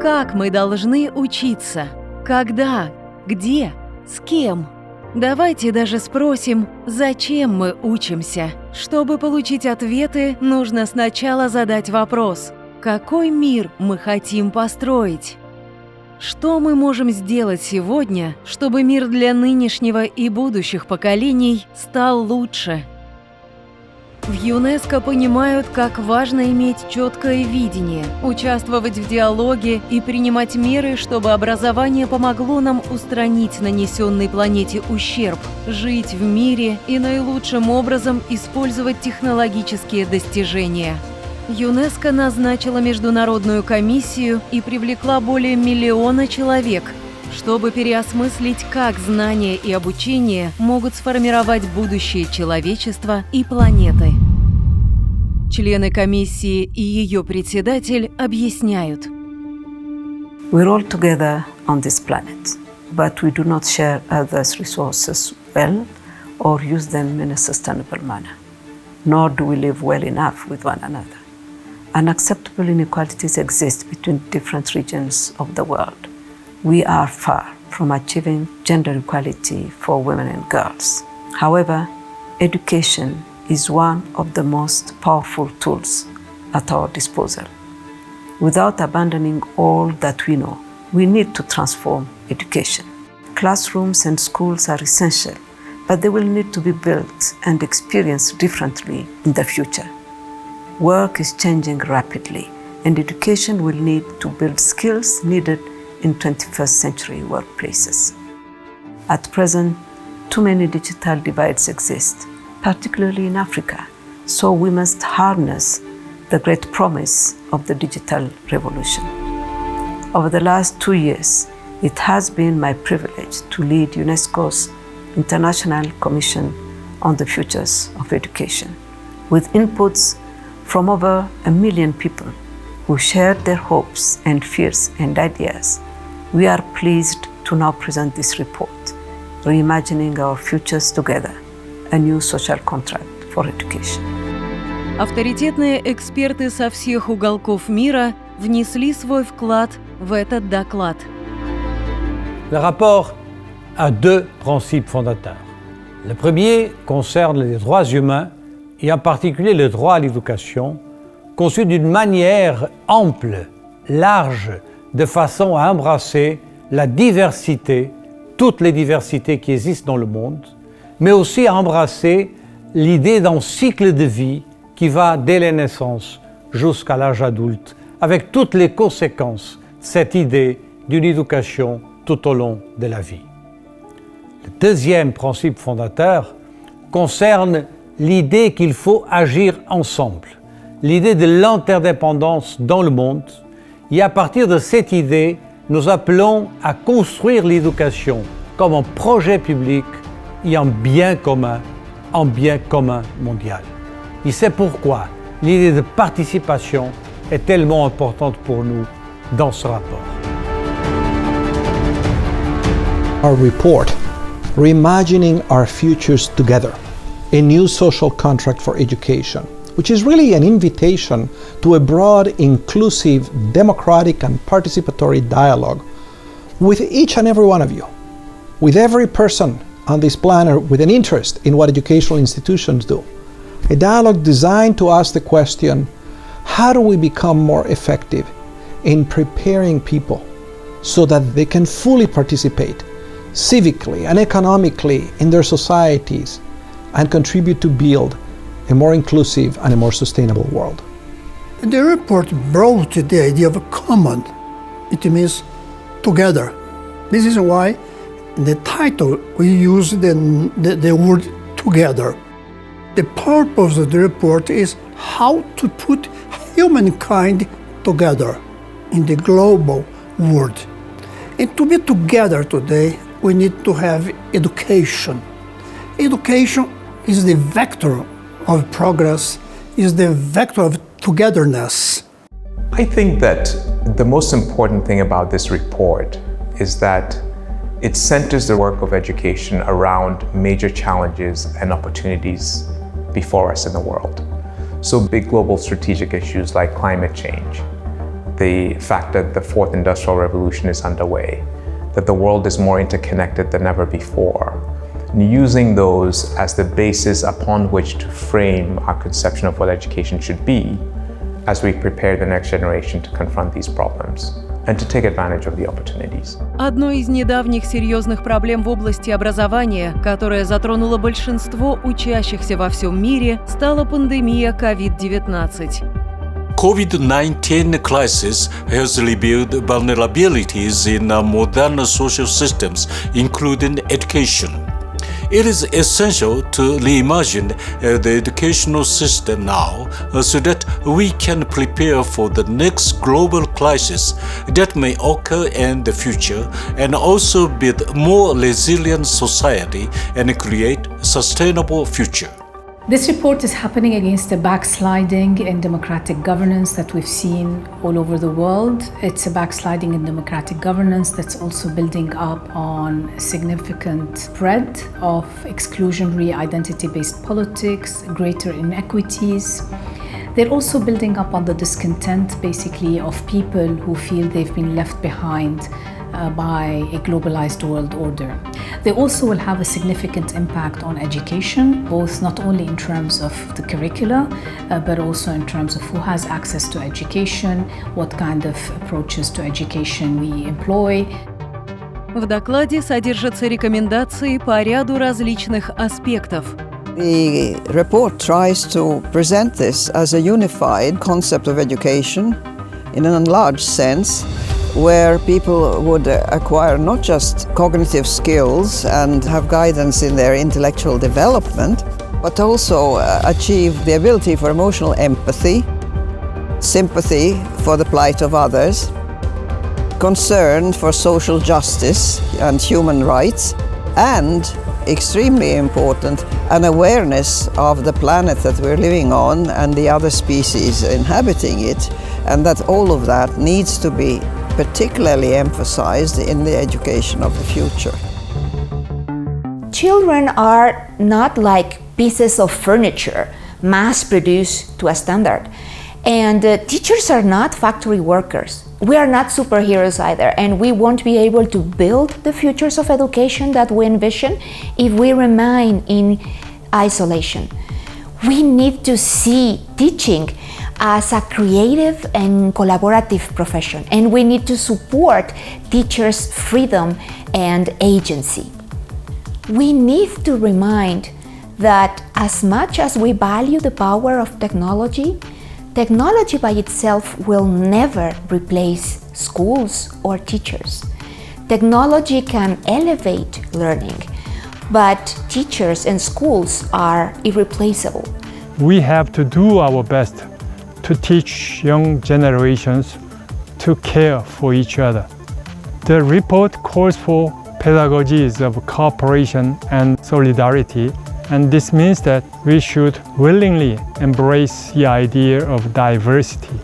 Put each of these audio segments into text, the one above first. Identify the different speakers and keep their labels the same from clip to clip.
Speaker 1: Как мы должны учиться? Когда? Где? С кем? Давайте даже спросим, зачем мы учимся. Чтобы получить ответы, нужно сначала задать вопрос: какой мир мы хотим построить? Что мы можем сделать сегодня, чтобы мир для нынешнего и будущих поколений стал лучше? В ЮНЕСКО понимают, как важно иметь четкое видение, участвовать в диалоге и принимать меры, чтобы образование помогло нам устранить нанесенный планете ущерб, жить в мире и наилучшим образом использовать технологические достижения. ЮНЕСКО назначила Международную комиссию и привлекла более 1 миллиона человек, чтобы переосмыслить, как знания и обучение могут сформировать будущее человечества и планеты. Члены комиссии и ее председатель объясняют.
Speaker 2: We're all together on this planet, but we do not share others' resources well or use them in a sustainable manner, nor do we live well enough with one another. Unacceptable inequalities exist between different regions of the world. We are far from achieving gender equality for women and girls. However, education is one of the most powerful tools at our disposal. Without abandoning all that we know, we need to transform education. Classrooms and schools are essential, but they will need to be built and experienced differently in the future. Work is changing rapidly, and education will need to build skills needed in 21st century workplaces. At present, too many digital divides exist, particularly in Africa, so we must harness the great promise of the digital revolution. Over the last 2 years, it has been my privilege to lead UNESCO's International Commission on the Futures of Education, with inputs from over 1 million people who shared their hopes and fears and ideas. We are pleased to now present this report, Reimagining Our Futures Together, a new social contract for education.
Speaker 1: Авторитетные эксперты со всех уголков мира внесли свой вклад в этот доклад.
Speaker 3: Le rapport a 2 principes fondateurs. Le premier concerne les droits humains et en particulier le droit à l'éducation, conçu d'une manière ample, large, de façon à embrasser la diversité, toutes les diversités qui existent dans le monde, mais aussi à embrasser l'idée d'un cycle de vie qui va dès la naissance jusqu'à l'âge adulte, avec toutes les conséquences de cette idée d'une éducation tout au long de la vie. Le deuxième principe fondateur concerne l'idée qu'il faut agir ensemble, l'idée de l'interdépendance dans le monde. Et à partir de cette idée, nous appelons à construire l'éducation comme un projet public et un bien commun mondial. Et c'est pourquoi l'idée de participation est tellement importante pour nous dans ce rapport.
Speaker 4: Our report, Reimagining Our Futures Together, a new social contract for education, which is really an invitation to a broad, inclusive, democratic and participatory dialogue with each and every one of you, with every person on this planet with an interest in what educational institutions do. A dialogue designed to ask the question, how do we become more effective in preparing people so that they can fully participate civically and economically in their societies and contribute to build a more inclusive and a more sustainable world.
Speaker 5: The report brought the idea of a common. It means together. This is why in the title we use the word together. The purpose of the report is how to put humankind together in the global world. And to be together today, we need to have education. Education is the vector of progress, is the vector of togetherness.
Speaker 6: I think that the most important thing about this report is that it centers the work of education around major challenges and opportunities before us in the world. So big global strategic issues like climate change, the fact that the fourth industrial revolution is underway, that the world is more interconnected than ever before, and using those as the basis upon which to frame our conception of what education should be as we prepare the next generation to confront these problems and to take advantage of the opportunities.
Speaker 1: Одной из недавних серьезных проблем в области образования, которая затронула большинство учащихся во всем мире, стала пандемия COVID-19.
Speaker 7: COVID-19 crisis has revealed vulnerabilities in modern social systems, including education. It is essential to reimagine the educational system now so that we can prepare for the next global crisis that may occur in the future and also build more resilient society and create a sustainable future.
Speaker 8: This report is happening against the backsliding in democratic governance that we've seen all over the world. It's a backsliding in democratic governance that's also building up on significant spread of exclusionary identity-based politics, greater inequities. They're also building up on the discontent, basically, of people who feel they've been left behind by a globalized world order. They also will have a significant impact on education, both not only in terms of the curricula, but also in terms of who has access to education, what kind of approaches to education we employ.
Speaker 1: В докладе содержатся рекомендации по ряду различных аспектов.
Speaker 9: The report tries to present this as a unified concept of education in an enlarged sense, where people would acquire not just cognitive skills and have guidance in their intellectual development, but also achieve the ability for emotional empathy, sympathy for the plight of others, concern for social justice and human rights, and, extremely important, an awareness of the planet that we're living on and the other species inhabiting it, and that all of that needs to be particularly emphasized in the education of the future.
Speaker 10: Children are not like pieces of furniture mass-produced to a standard. And teachers are not factory workers. We are not superheroes either, and we won't be able to build the futures of education that we envision if we remain in isolation. We need to see teaching as a creative and collaborative profession, and we need to support teachers' freedom and agency. We need to remind that as much as we value the power of technology, technology by itself will never replace schools or teachers. Technology can elevate learning, but teachers and schools are irreplaceable.
Speaker 11: We have to do our best to teach young generations to care for each other. The report calls for pedagogies of cooperation and solidarity, and this means that we should willingly embrace the idea of diversity.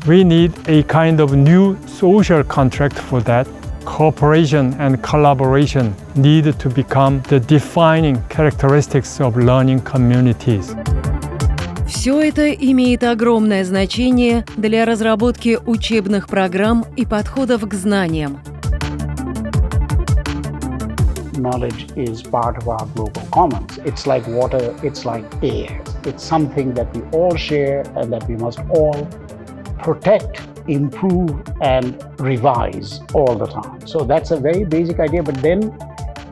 Speaker 11: We need a kind of new social contract for that. Cooperation and collaboration need to become the defining characteristics of learning communities.
Speaker 1: Все это имеет огромное значение для разработки учебных программ и подходов к знаниям.
Speaker 12: Knowledge is part of our global commons. It's like water, it's like air. It's something that we all share and that we must all protect, improve, and revise all the time. So that's a very basic idea, but then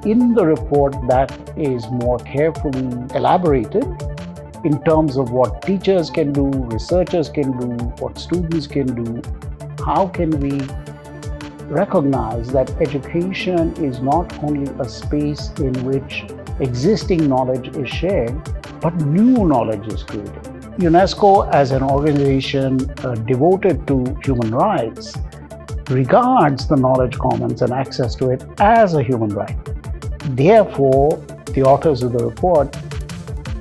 Speaker 12: in the report that is more carefully elaborated in terms of what teachers can do, researchers can do, what students can do. How can we recognize that education is not only a space in which existing knowledge is shared, but new knowledge is created. UNESCO, as an organization devoted to human rights, regards the knowledge commons and access to it as a human right. Therefore, the authors of the report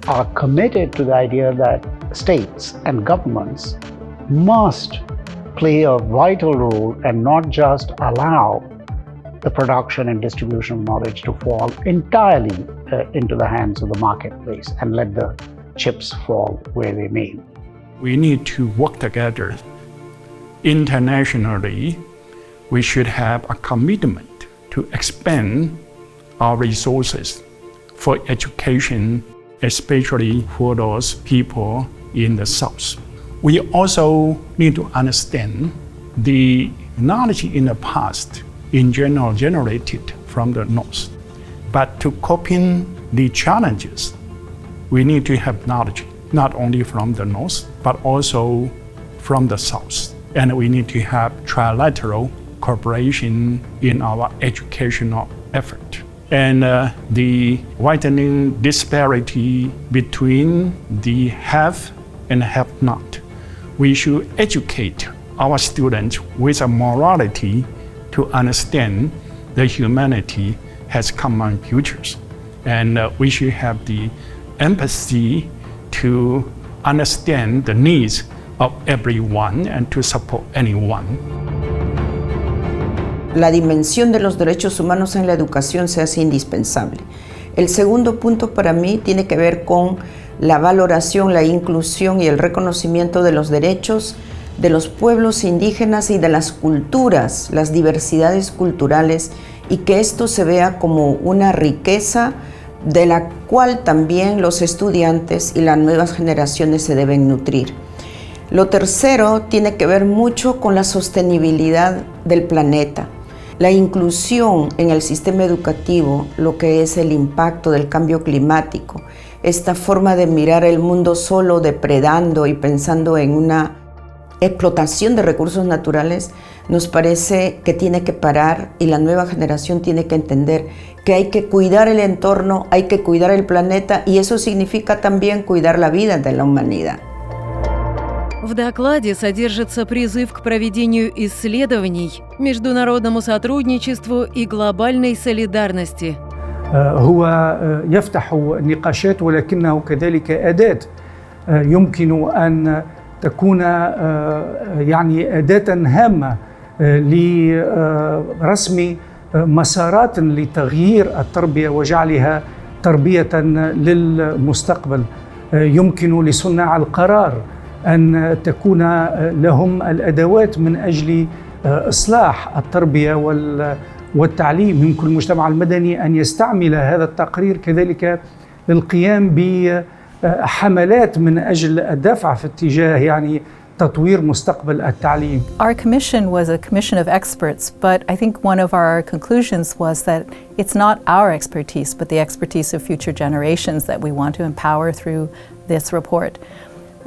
Speaker 12: are committed to the idea that states and governments must play a vital role and not just allow the production and distribution of knowledge to fall entirely into the hands of the marketplace and let the chips fall where they may.
Speaker 13: We need to work together
Speaker 12: internationally, we should have a commitment to expand our resources for education, especially for those people in the South. We also need to understand the knowledge in the past in general generated from the North. But to coping the challenges, we need to have knowledge not only from the North, but also from the South. And we need to have trilateral cooperation in our educational effort. And the widening disparity between the have and have not. We should educate our students with a morality to understand that humanity has common futures. And we should have the empathy to understand the needs of everyone and to support anyone.
Speaker 13: La dimensión de los derechos humanos en la educación se hace indispensable. El segundo punto para mí tiene que ver con la valoración, la inclusión y el reconocimiento de los derechos de los pueblos indígenas y de las culturas, las diversidades culturales, y que esto se vea como una riqueza de la cual también los estudiantes y las nuevas generaciones se deben nutrir. Lo tercero tiene que ver mucho con la sostenibilidad del planeta. La inclusión en el sistema educativo, lo que es el impacto del cambio climático, esta forma de mirar el mundo solo depredando y pensando en una explotación de recursos naturales, nos parece que tiene que parar, y la nueva generación tiene que entender que hay que cuidar el entorno, hay que cuidar el planeta, y eso significa también cuidar la vida de la humanidad.
Speaker 1: В докладе содержится призыв к проведению исследований, международному сотрудничеству и глобальной солидарности.
Speaker 14: هو يفتح نقاشات، ولكنه كذلك أداة يمكن أن تكون يعني أداة هامة لرسم مسارات لتغيير التربية وجعلها تربية للمستقبل. يمكن لصناع القرار أن تكون لهم الأدوات من أجل إصلاح التربية والتعليم. يمكن المجتمع المدني أن يستعمل هذا التقرير كذلك للقيام بحملات من أجل الدفع في اتجاه يعني تطوير مستقبل التعليم.
Speaker 15: Our commission was a commission of experts, but I think one of our conclusions was that it's not our expertise, but the expertise of future generations that we want to empower through this report.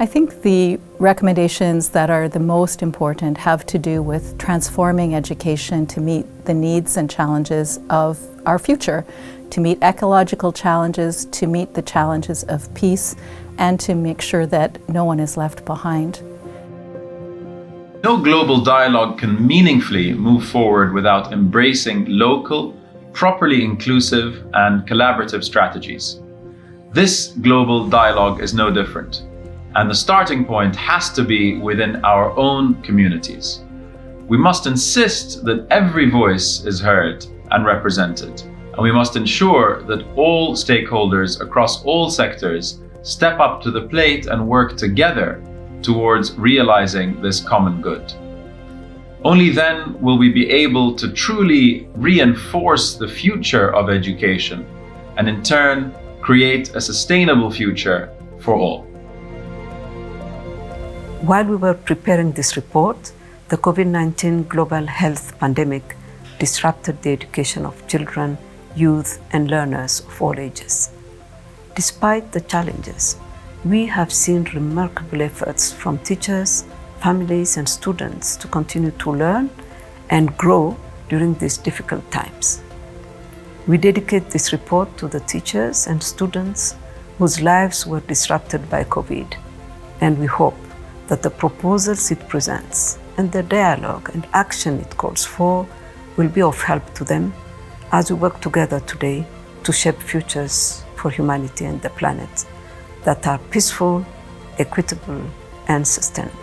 Speaker 15: I think the recommendations that are the most important have to do with transforming education to meet the needs and challenges of our future, to meet ecological challenges, to meet the challenges of peace, and to make sure that no one is left behind.
Speaker 16: No global dialogue can meaningfully move forward without embracing local, properly inclusive, and collaborative strategies. This global dialogue is no different. And the starting point has to be within our own communities. We must insist that every voice is heard and represented, and we must ensure that all stakeholders across all sectors step up to the plate and work together towards realizing this common good. Only then will we be able to truly reinforce the future of education and in turn create a sustainable future for all.
Speaker 2: While we were preparing this report, the COVID-19 global health pandemic disrupted the education of children, youth, and learners of all ages. Despite the challenges, we have seen remarkable efforts from teachers, families, and students to continue to learn and grow during these difficult times. We dedicate this report to the teachers and students whose lives were disrupted by COVID, and we hope that the proposals it presents and the dialogue and action it calls for will be of help to them as we work together today to shape futures for humanity and the planet that are peaceful, equitable, and sustainable.